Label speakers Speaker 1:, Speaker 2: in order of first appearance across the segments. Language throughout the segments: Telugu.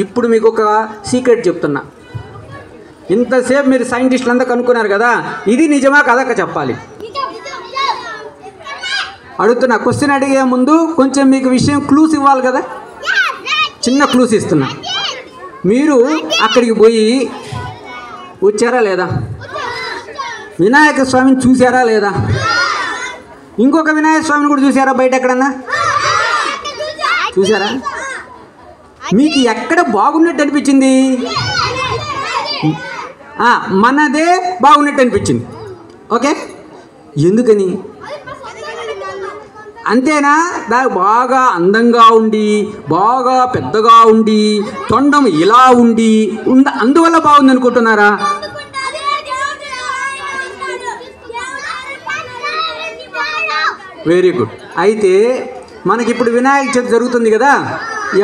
Speaker 1: ఇప్పుడు మీకు ఒక సీక్రెట్ చెప్తున్నా. ఇంతసేపు మీరు సైంటిస్టులు అంతా కనుక్కున్నారు కదా, ఇది నిజమా కదక్క చెప్పాలి. అడుగుతున్నా, క్వశ్చన్ అడిగే ముందు కొంచెం మీకు విషయం క్లూస్ ఇవ్వాలి కదా. చిన్న క్లూస్ ఇస్తున్నా. మీరు అక్కడికి పోయి వచ్చారా లేదా? వినాయక స్వామిని చూసారా లేదా? ఇంకొక వినాయక స్వామిని కూడా చూసారా? బయట ఎక్కడన్నా చూసారా? మీకు ఎక్కడ బాగున్నట్టు అనిపించింది? మనదే బాగున్నట్టు అనిపించింది. ఓకే, ఎందుకని? అంతేనా? దానికి బాగా అందంగా ఉండి, బాగా పెద్దగా ఉండి, తొండం ఇలా ఉండి అందువల్ల బాగుంది అనుకుంటున్నారా? Very good. అయితే మనకి ఇప్పుడు వినాయక చవితి జరుగుతుంది కదా,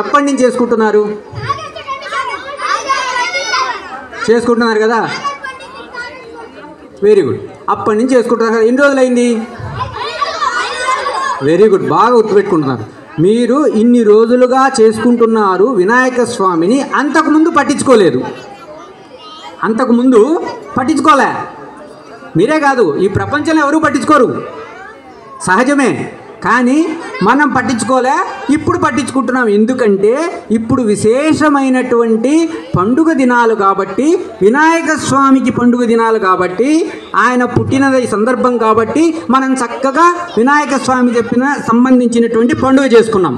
Speaker 1: ఎప్పటి నుంచి చేసుకుంటున్నారు? చేసుకుంటున్నారు కదా, వెరీ గుడ్. అప్పటి నుంచి చేసుకుంటున్నారు కదా. ఎన్ని రోజులైంది? వెరీ గుడ్, బాగా గుర్తుపెట్టుకుంటున్నారు. మీరు ఇన్ని రోజులుగా చేసుకుంటున్నారు వినాయక స్వామిని. అంతకుముందు పట్టించుకోలేదు, అంతకుముందు పట్టించుకోలే. మీరే కాదు, ఈ ప్రపంచంలో ఎవరూ పట్టించుకోరు, సహజమే. కానీ మనం పట్టించుకోలే, ఇప్పుడు పట్టించుకుంటున్నాం. ఎందుకంటే ఇప్పుడు విశేషమైనటువంటి పండుగ దినాలు కాబట్టి, వినాయక స్వామికి పండుగ దినాలు కాబట్టి, ఆయన పుట్టినది సందర్భం కాబట్టి మనం చక్కగా వినాయక స్వామి సంబంధించినటువంటి పండుగ చేసుకున్నాం.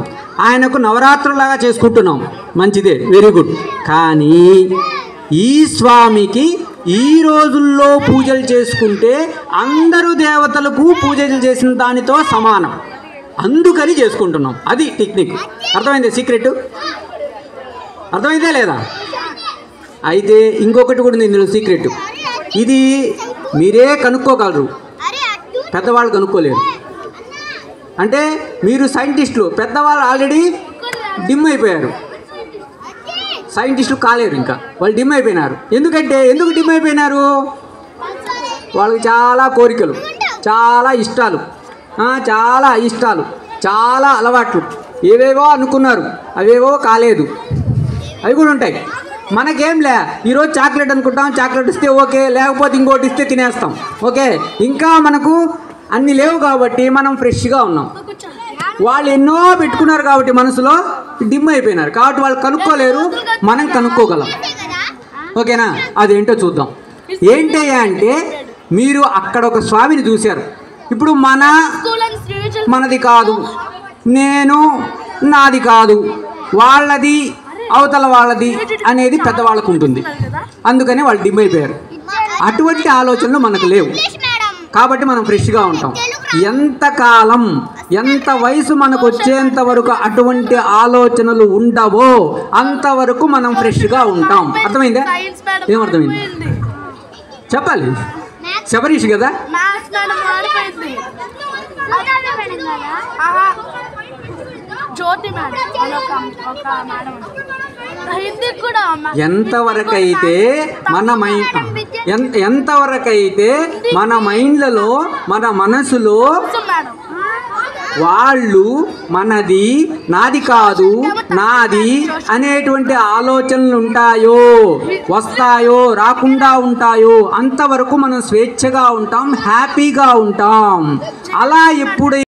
Speaker 1: ఆయనకు నవరాత్రులాగా చేసుకుంటున్నాం, మంచిదే, వెరీ గుడ్. కానీ ఈ స్వామికి ఈ రోజుల్లో పూజలు చేసుకుంటే అందరూ దేవతలకు పూజలు చేసిన దానితో సమానం, అందుకని చేసుకుంటున్నాం. అది టెక్నిక్. అర్థమైందే? సీక్రెట్ అర్థమైందే లేదా? అయితే ఇంకొకటి కూడా ఉంది ఇందులో సీక్రెట్. ఇది మీరే కనుక్కోగలరు, పెద్దవాళ్ళు కనుక్కోలేరు. అంటే మీరు సైంటిస్టులు, పెద్దవాళ్ళు ఆల్రెడీ డిమ్ అయిపోయారు, సైంటిస్టులు కాలేరు, ఇంకా వాళ్ళు డిమ్ అయిపోయినారు. ఎందుకు డిమ్ అయిపోయినారు? వాళ్ళకి చాలా కోరికలు, చాలా ఇష్టాలు, చాలా అలవాట్లు, ఏవేవో అనుకున్నారు, అవేవో కాలేదు, అవి కూడా ఉంటాయి. మనకేంలే, ఈరోజు చాక్లెట్ అనుకుంటాం, చాక్లెట్ ఇస్తే ఓకే, లేకపోతే ఇంకోటి ఇస్తే తినేస్తాం, ఓకే. ఇంకా మనకు అన్నీ లేవు కాబట్టి మనం ఫ్రెష్గా ఉన్నాం. వాళ్ళు ఎన్నో పెట్టుకున్నారు కాబట్టి మనసులో డిమ్ అయిపోయినారు, కాబట్టి వాళ్ళు కనుక్కోలేరు, మనం కనుక్కోగలం, ఓకేనా? అదేంటో చూద్దాం. ఏంటయ్యా అంటే, మీరు అక్కడ ఒక స్వామిని చూశారు. ఇప్పుడు మనది కాదు, నాది కాదు, వాళ్ళది అవతల వాళ్ళది అనేది పెద్దవాళ్ళకు ఉంటుంది, అందుకని వాళ్ళు డిమ్ అయిపోయారు. అటువంటి ఆలోచనలు మనకు లేవు కాబట్టి మనం ఫ్రెష్గా ఉంటాం. ఎంతకాలం, ఎంత వయసు మనకు వచ్చేంత వరకు అటువంటి ఆలోచనలు ఉండవో అంతవరకు మనం ఫ్రెష్గా ఉంటాం. అర్థమైందా? ఏమర్థమైంది చెప్పాలి? శబరీష్ కదా. ఎంతవరకైతే మన మైండ్లలో, మన మనసులో వాళ్ళు మనది, నాది కాదు, నాది అనేటువంటి ఆలోచనలు ఉంటాయో, వస్తాయో, రాకుండా ఉంటాయో, అంతవరకు మనం స్వేచ్ఛగా ఉంటాం, హ్యాపీగా ఉంటాం. అలా ఎప్పుడైతే